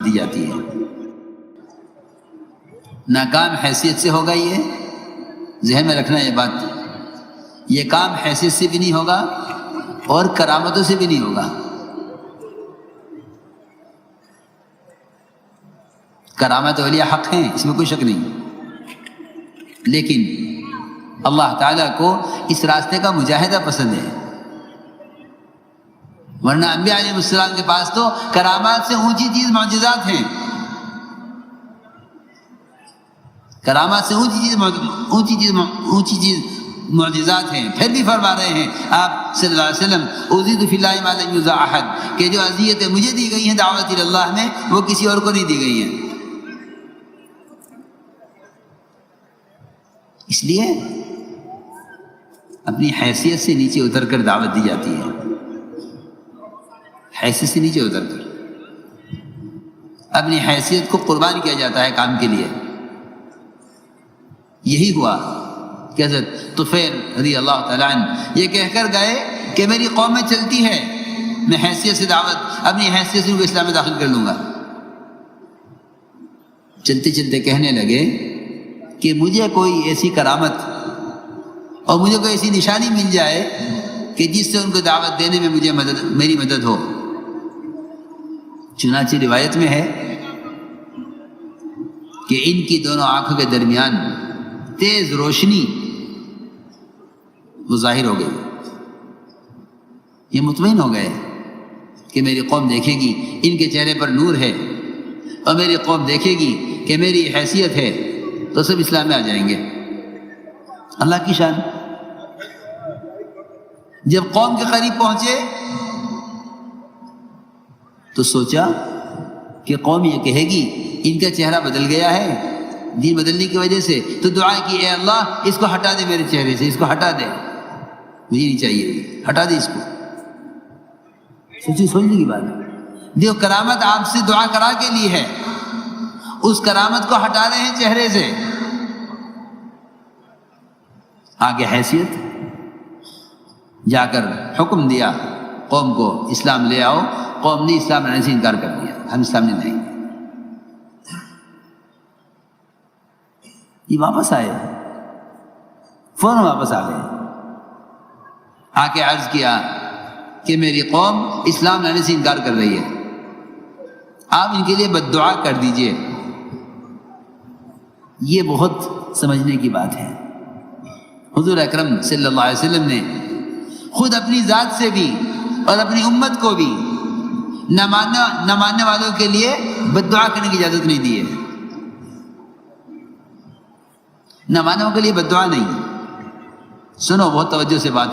دی جاتی ہے۔ ناکام حیثیت سے ہوگا، یہ ذہن میں رکھنا یہ بات، یہ کام حیثیت سے بھی نہیں ہوگا اور کرامتوں سے بھی نہیں ہوگا۔ کرامت اولیاء حق ہیں، اس میں کوئی شک نہیں، لیکن اللہ تعالیٰ کو اس راستے کا مجاہدہ پسند ہے، ورنہ انبیاء علیہ السلام کے پاس تو کرامات سے اونچی چیز معجزات ہیں، کرامات سے اونچی چیز معجزات ہیں، پھر بھی فرما رہے ہیں آپ صلی اللہ علیہ وسلم اوذیت فی اللہ ما لم یوزع احد، کہ جو اذیتیں مجھے دی گئی ہیں دعوت اللہ میں وہ کسی اور کو نہیں دی گئی ہیں۔ اس لیے اپنی حیثیت سے نیچے اتر کر دعوت دی جاتی ہے، حیثیت سے نیچے اتر کر اپنی حیثیت کو قربان کیا جاتا ہے کام کے لیے۔ یہی ہوا کہ حضرت طفیل رضی اللہ تعالیٰ عنہ یہ کہہ کر گئے کہ میری قوم میں چلتی ہے، میں حیثیت سے دعوت اپنی حیثیت سے ان کو اسلام میں داخل کر لوں گا۔ چلتے چلتے کہنے لگے کہ مجھے کوئی ایسی کرامت اور مجھے کوئی ایسی نشانی مل جائے کہ جس سے ان کو دعوت دینے میں مجھے میری مدد ہو۔ چنانچہ روایت میں ہے کہ ان کی دونوں آنکھوں کے درمیان تیز روشنی وہ ظاہر ہو گئی، یہ مطمئن ہو گئے کہ میری قوم دیکھے گی ان کے چہرے پر نور ہے، اور میری قوم دیکھے گی کہ میری حیثیت ہے تو سب اسلام میں آ جائیں گے۔ اللہ کی شان۔ جب قوم کے قریب پہنچے تو سوچا کہ قوم یہ کہے گی ان کا چہرہ بدل گیا ہے دین بدلنے کی وجہ سے، تو دعا کی اے اللہ اس کو ہٹا دے میرے چہرے سے، اس کو ہٹا دے، مجھے نہیں چاہیے، ہٹا دے اس کو۔ سوچنے کی بات ہے، دیو کرامت آپ سے دعا کرا کے لی ہے، اس کرامت کو ہٹا رہے ہیں چہرے سے۔ آگے حیثیت، جا کر حکم دیا قوم کو اسلام لے آؤ، قوم نے اسلام لانے سے انکار کر دیا، ہم اسلام نہیں لائیں گے۔ یہ واپس آئے، فوراً واپس آ گئے، آ کے عرض کیا کہ میری قوم اسلام لانے سے انکار کر رہی ہے، آپ ان کے لیے بد دعا کر دیجئے۔ یہ بہت سمجھنے کی بات ہے۔ حضور اکرم صلی اللہ علیہ وسلم نے خود اپنی ذات سے بھی اور اپنی امت کو بھی نہ ماننے والوں کے لیے بد دعا کرنے کی اجازت نہیں دی ہے، نہ ماننے والوں کے لیے بد دعا نہیں۔ سنو بہت توجہ سے بات،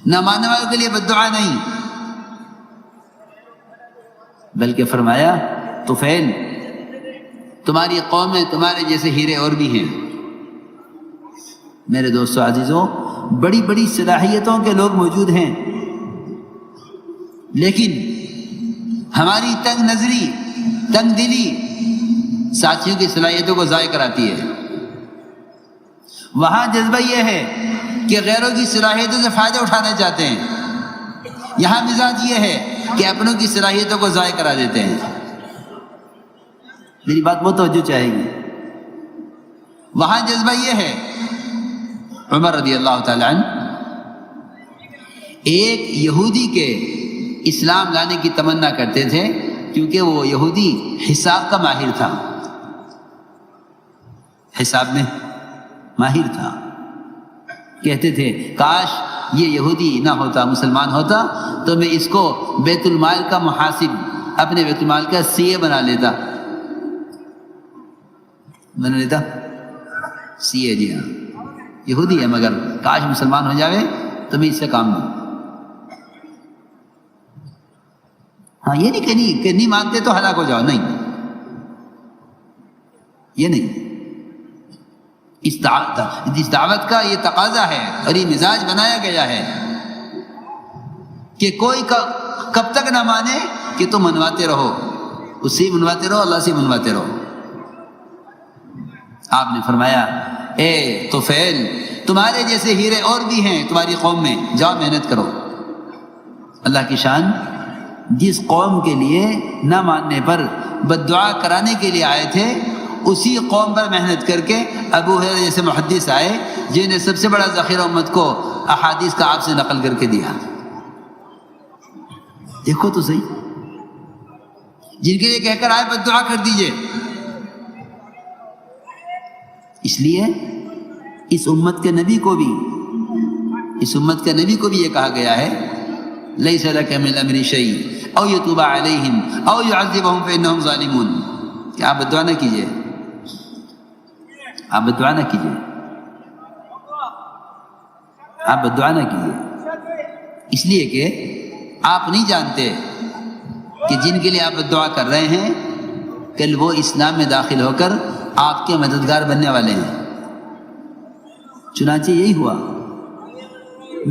نہ ماننے والوں کے لیے بد دعا نہیں، بلکہ فرمایا طفیل تمہاری قوم میں تمہارے جیسے ہیرے اور بھی ہیں۔ میرے دوستو عزیزوں، بڑی بڑی صلاحیتوں کے لوگ موجود ہیں، لیکن ہماری تنگ نظری، تنگ دلی ساتھیوں کی صلاحیتوں کو ضائع کراتی ہے۔ وہاں جذبہ یہ ہے کہ غیروں کی صلاحیتوں سے فائدہ اٹھانا چاہتے ہیں، یہاں مزاج یہ ہے کہ اپنوں کی صلاحیتوں کو ضائع کرا دیتے ہیں۔ میری بات بہت توجہ چاہے گی۔ وہاں جذبہ یہ ہے، عمر رضی اللہ تعالیٰ عنہ ایک یہودی کے اسلام لانے کی تمنا کرتے تھے، کیونکہ وہ یہودی حساب کا ماہر تھا، حساب میں ماہر تھا۔ کہتے تھے کاش یہ یہودی نہ ہوتا، مسلمان ہوتا تو میں اس کو بیت المال کا محاسب، اپنے بیت المال کا سی اے بنا لیتا۔ سی اے، جی ہاں یہودی ہے مگر کاش مسلمان ہو جاوے تو میں اس سے کام لوں۔ ہاں یہ نہیں کہ نہیں مانتے تو ہلاک ہو جاؤ، نہیں، یہ نہیں۔ اس دعوت کا یہ تقاضا ہے اور یہ مزاج بنایا گیا ہے کہ کوئی کب تک نہ مانے کہ تم منواتے رہو، اس سے منواتے رہو، اللہ سے منواتے رہو۔ آپ نے فرمایا اے طفیل تمہارے جیسے ہیرے اور بھی ہیں تمہاری قوم میں، جاؤ محنت کرو۔ اللہ کی شان، جس قوم کے لیے نہ ماننے پر بد دعا کرانے کے لیے آئے تھے، اسی قوم پر محنت کر کے ابو ہریرہ جیسے محدث آئے جنہیں سب سے بڑا ذخیرہ امت کو احادیث کا آپ سے نقل کر کے دیا۔ دیکھو تو صحیح، جن کے لیے کہہ کر آئے بد دعا کر دیجئے۔ اس لیے اس امت کے نبی کو بھی یہ کہا گیا ہے لیس لک من الامر شیء او یتوب علیہم او یعذبہم فانہم ظالمون، کہ آپ بد دعا نہ کیجئے، آپ بد دعا نہ کیجئے، آپ بد دعا نہ کیجئے، اس لیے کہ آپ نہیں جانتے کہ جن کے لیے آپ بد دعا کر رہے ہیں کل وہ اسلام میں داخل ہو کر آپ کے مددگار بننے والے ہیں۔ چنانچہ یہی ہوا،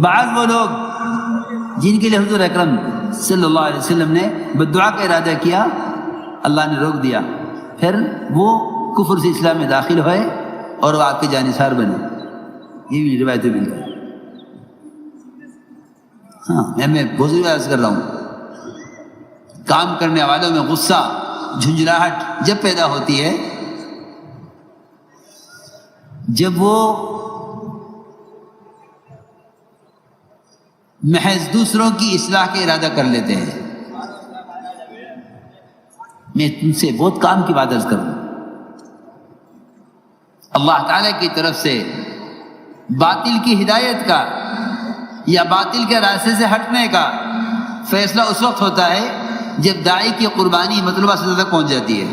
بعض وہ لوگ جن کے لیے حضور اکرم صلی اللہ علیہ وسلم نے بد دعا کا ارادہ کیا، اللہ نے روک دیا، پھر وہ کفر سے اسلام میں داخل ہوئے اور وہ آپ کے جانثار بنے۔ یہ بھی روایتیں ملتی ہیں۔ ہاں، میں بزرگ عرض کر رہا ہوں، کام کرنے والوں میں غصہ، جھنجھلاہٹ جب پیدا ہوتی ہے جب وہ محض دوسروں کی اصلاح کا ارادہ کر لیتے ہیں۔ میں تم سے بہت کام کی بات عرض کروں، اللہ تعالیٰ کی طرف سے باطل کی ہدایت کا یا باطل کے راستے سے ہٹنے کا فیصلہ اس وقت ہوتا ہے جب داعی کی قربانی مطلوبہ سطح تک پہنچ جاتی ہے،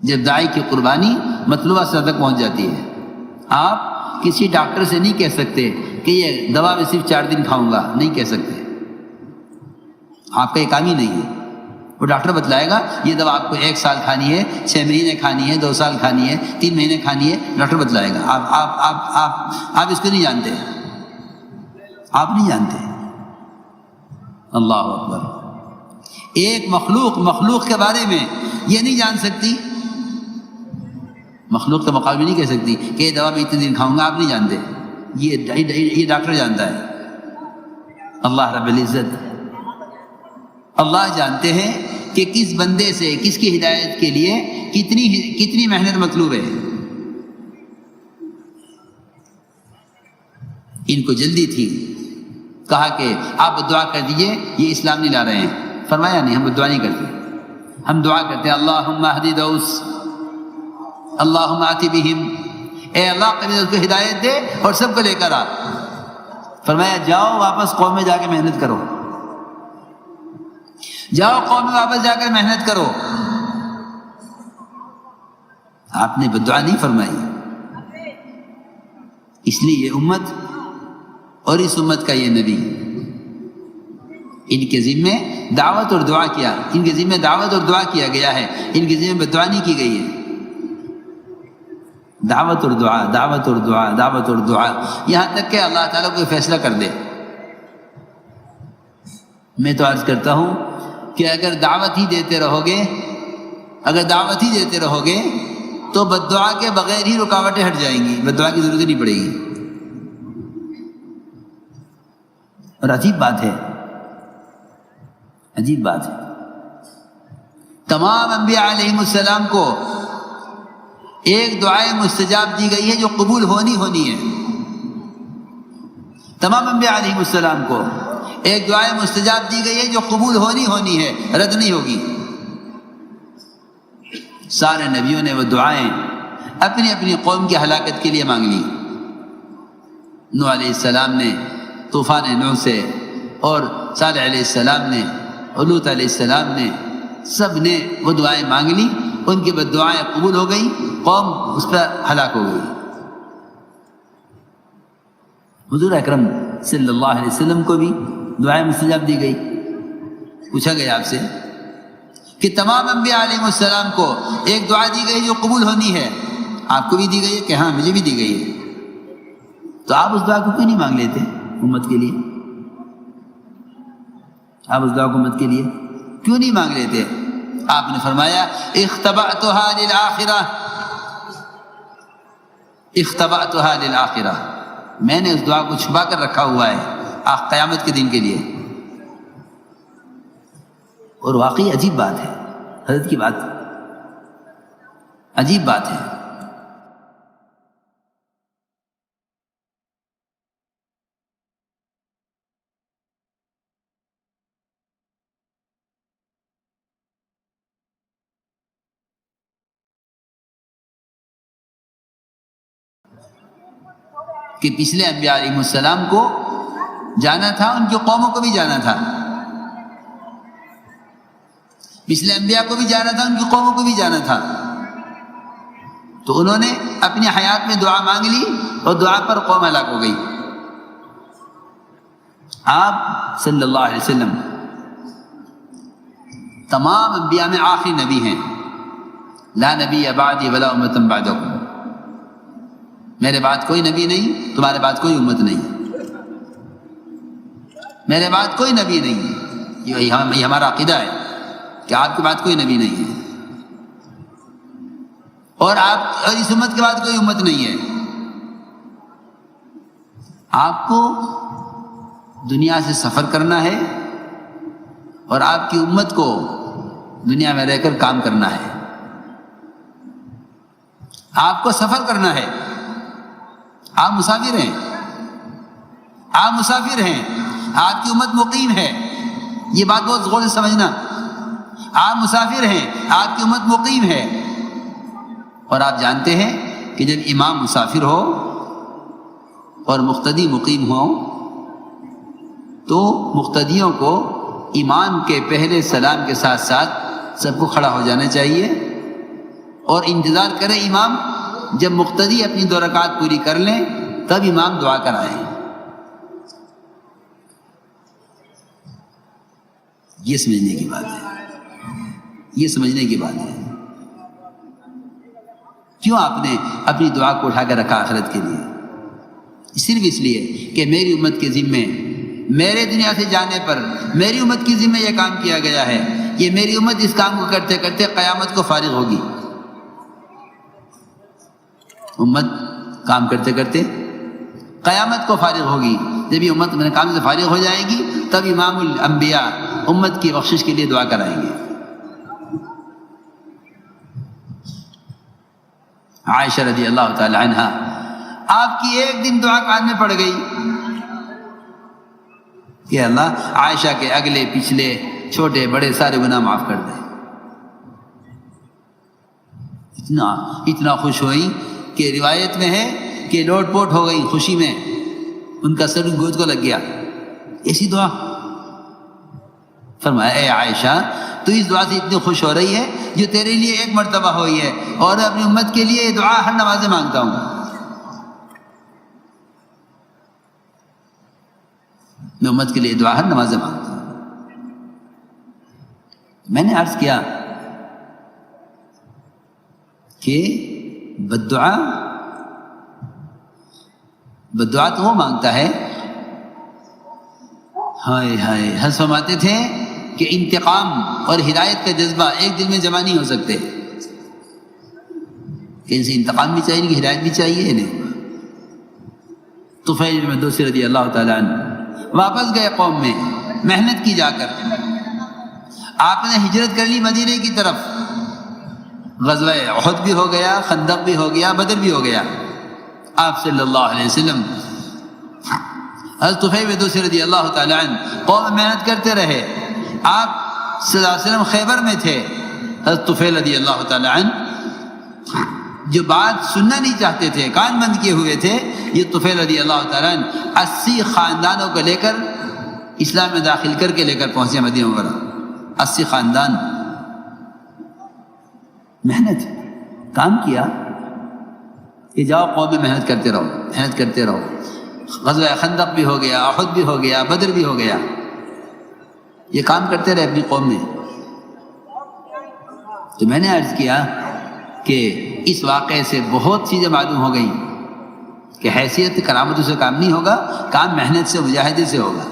جب داعی کی قربانی مطلوبہ سطح تک پہنچ جاتی ہے۔ آپ کسی ڈاکٹر سے نہیں کہہ سکتے کہ یہ دوا میں صرف 4 دن کھاؤں گا، نہیں کہہ سکتے، آپ کا یہ کام ہی نہیں ہے۔ وہ ڈاکٹر بتلائے گا یہ دوا آپ کو 1 سال کھانی ہے، 6 مہینے کھانی ہے، 2 سال کھانی ہے، 3 مہینے کھانی ہے، ڈاکٹر بتلائے گا۔ آپ اس کو نہیں جانتے، آپ نہیں جانتے۔ اللہ اکبر۔ ایک مخلوق کے بارے میں یہ نہیں جان سکتی، مخلوق کے مقابلے نہیں کہہ سکتی کہ یہ دوا میں اتنے دن کھاؤں گا، آپ نہیں جانتے، یہ ڈاکٹر جانتا ہے۔ اللہ رب العزت، اللہ جانتے ہیں کہ کس بندے سے کس کی ہدایت کے لیے کتنی محنت مطلوب ہے۔ ان کو جلدی تھی، کہا کہ آپ دعا کر دیجئے، یہ اسلام نہیں لا رہے ہیں۔ فرمایا نہیں، ہم دعا نہیں کرتے، ہم دعا کرتے ہیں اللہم اہدی دوس، اللہم آتی بہم، اے اللہ کبھی اس کو ہدایت دے اور سب کو لے کر آ۔ فرمایا جاؤ واپس قوم میں جا کے محنت کرو، جاؤ قوم میں واپس جا کر محنت کرو۔ آپ نے بدعا نہیں فرمائی۔ اس لیے یہ امت اور اس امت کا یہ نبی، ان کے ذمے دعوت اور دعا کیا، ان کے ذمے دعوت اور دعا کیا گیا ہے، ان کے ذمے بدعا نہیں کی گئی ہے۔ دعوت اور دعا، دعوت اور دعا، دعوت اور دعا، یہاں تک کہ اللہ تعالیٰ کوئی فیصلہ کر دے۔ میں تو عرض کرتا ہوں کہ اگر دعوت ہی دیتے رہو گے تو بد دعا کے بغیر ہی رکاوٹیں ہٹ جائیں گی، بد دعا کی ضرورت نہیں پڑے گی۔ اور عجیب بات ہے، عجیب بات ہے، تمام انبیاء علیہم السلام کو ایک دعائیں مستجاب دی گئی ہے جو قبول ہونی ہے۔ تمام انبیاء علیہم السلام کو ایک دعائیں مستجاب دی گئی ہے جو قبول ہونی ہے، رد نہیں ہوگی۔ سارے نبیوں نے وہ دعائیں اپنی اپنی قوم کی ہلاکت کے لیے مانگ لی۔ نوح علیہ السلام نے طوفان نوح سے، اور صالح علیہ السلام نے، لوط علیہ السلام نے، سب نے وہ دعائیں مانگ لی، ان کی بد دعائیں قبول ہو گئی، قوم اس پر ہلاک ہو گئی۔ حضور اکرم صلی اللہ علیہ وسلم کو بھی دعائیں مستجاب دی گئی۔ پوچھا گیا آپ سے کہ تمام انبیاء علیہ السلام کو ایک دعا دی گئی جو قبول ہونی ہے، آپ کو بھی دی گئی ہے کہ ہاں مجھے بھی دی گئی ہے، تو آپ اس دعا کو کیوں نہیں مانگ لیتے امت کے لیے؟ آپ اس دعا کو امت کے لیے کیوں نہیں مانگ لیتے؟ آپ نے فرمایا اختبأتها للآخرہ، اختبأتها للآخرہ، میں نے اس دعا کو چھپا کر رکھا ہوا ہے قیامت کے دن کے لیے۔ اور واقعی عجیب بات ہے، حضرت کی بات عجیب بات ہے۔ کہ پچھلے انبیاء علیہ السلام کو جانا تھا، ان کی قوموں کو بھی جانا تھا، پچھلے انبیاء کو بھی جانا تھا، ان کی قوموں کو بھی جانا تھا، تو انہوں نے اپنی حیات میں دعا مانگ لی اور دعا پر قوم ہلاک ہو گئی۔ آپ صلی اللہ علیہ وسلم تمام انبیاء میں آخری نبی ہیں، لا نبی بعدی ولا امۃ بعدکم، میرے بعد کوئی نبی نہیں، تمہارے بعد کوئی امت نہیں، میرے بعد کوئی نبی نہیں، یہ ہمارا عقیدہ ہے کہ آپ کے بعد کوئی نبی نہیں ہے، اور اس امت کے بعد کوئی امت نہیں ہے۔ آپ کو دنیا سے سفر کرنا ہے اور آپ کی امت کو دنیا میں رہ کر کام کرنا ہے۔ آپ کو سفر کرنا ہے، آپ مسافر ہیں، آپ مسافر ہیں، آپ کی امت مقیم ہے، یہ بات بہت غور سے سمجھنا، آپ مسافر ہیں، آپ کی امت مقیم ہے، اور آپ جانتے ہیں کہ جب امام مسافر ہو اور مقتدی مقیم ہو تو مقتدیوں کو امام کے پہلے سلام کے ساتھ ساتھ سب کو کھڑا ہو جانا چاہیے اور انتظار کرے امام جب مقتدی اپنی 2 رکعات پوری کر لیں تب امام دعا کرائیں۔ یہ سمجھنے کی بات ہے، یہ سمجھنے کی بات ہے۔ کیوں آپ نے اپنی دعا کو اٹھا کر رکھا آخرت کے لیے؟ صرف اس لیے کہ میری امت کے ذمے، میرے دنیا سے جانے پر میری امت کی ذمہ یہ کام کیا گیا ہے، یہ میری امت اس کام کو کرتے کرتے قیامت کو فارغ ہوگی۔ امت کام کرتے کرتے قیامت کو فارغ ہوگی، جب یہ امت میرے کام سے فارغ ہو جائے گی تب امام الانبیاء امت کی بخشش کے لیے دعا کرائیں گے۔ عائشہ رضی اللہ تعالی عنہ، آپ کی ایک دن دعا کان میں پڑ گئی کہ اللہ عائشہ کے اگلے پچھلے چھوٹے بڑے سارے گناہ معاف کر دے۔ اتنا خوش ہوئی کہ روایت میں ہے کہ لوٹ پوٹ ہو گئی خوشی میں، ان کا سر گود کو لگ گیا۔ ایسی دعا فرمایا اے عائشہ تو اس دعا سے اتنی خوش ہو رہی ہے جو تیرے لیے ایک مرتبہ ہوئی ہے، اور اپنی امت کے لیے یہ دعا ہر نماز میں مانگتا ہوں۔ میں امت کے لیے دعا ہر نماز میں مانگتا ہوں۔ میں نے عرض کیا کہ بددعا تو وہ مانگتا ہے، ہائے ہائے، حضرت فرماتے تھے کہ انتقام اور ہدایت کا جذبہ ایک دل میں جمع نہیں ہو سکتے، کہ ان سے انتقام بھی چاہیے کہ ہدایت بھی چاہیے انہیں۔ طفیل بن دوسی رضی اللہ تعالیٰ عنہ واپس گئے قوم میں، محنت کی جا کر، آپ نے ہجرت کر لی مدینے کی طرف، غزوہ احد بھی ہو گیا، خندق بھی ہو گیا، بدر بھی ہو گیا۔ آپ صلی اللہ علیہ وسلم حضرت طفیل بن دوسی رضی اللہ تعالیٰ عنہ قوم میں محنت کرتے رہے، آپ صلی اللہ علیہ وسلم خیبر میں تھے۔ حضرت طفیل رضی اللہ تعالیٰ عنہ جو بات سننا نہیں چاہتے تھے، کان بند کیے ہوئے تھے، یہ طفیل رضی اللہ تعالیٰ عنہ 80 خاندانوں کو لے کر اسلام میں داخل کر کے لے کر پہنچے مدینہ منورہ۔ 80 خاندان، محنت، کام کیا کہ جاؤ قوم میں محنت کرتے رہو، محنت کرتے رہو۔ غزوہ خندق بھی ہو گیا، احد بھی ہو گیا، بدر بھی ہو گیا، یہ کام کرتے رہے اپنی قوم میں۔ تو میں نے عرض کیا کہ اس واقعے سے بہت چیزیں معلوم ہو گئی کہ حیثیت کرامتوں سے کام نہیں ہوگا، کام محنت سے، مجاہدے سے ہوگا۔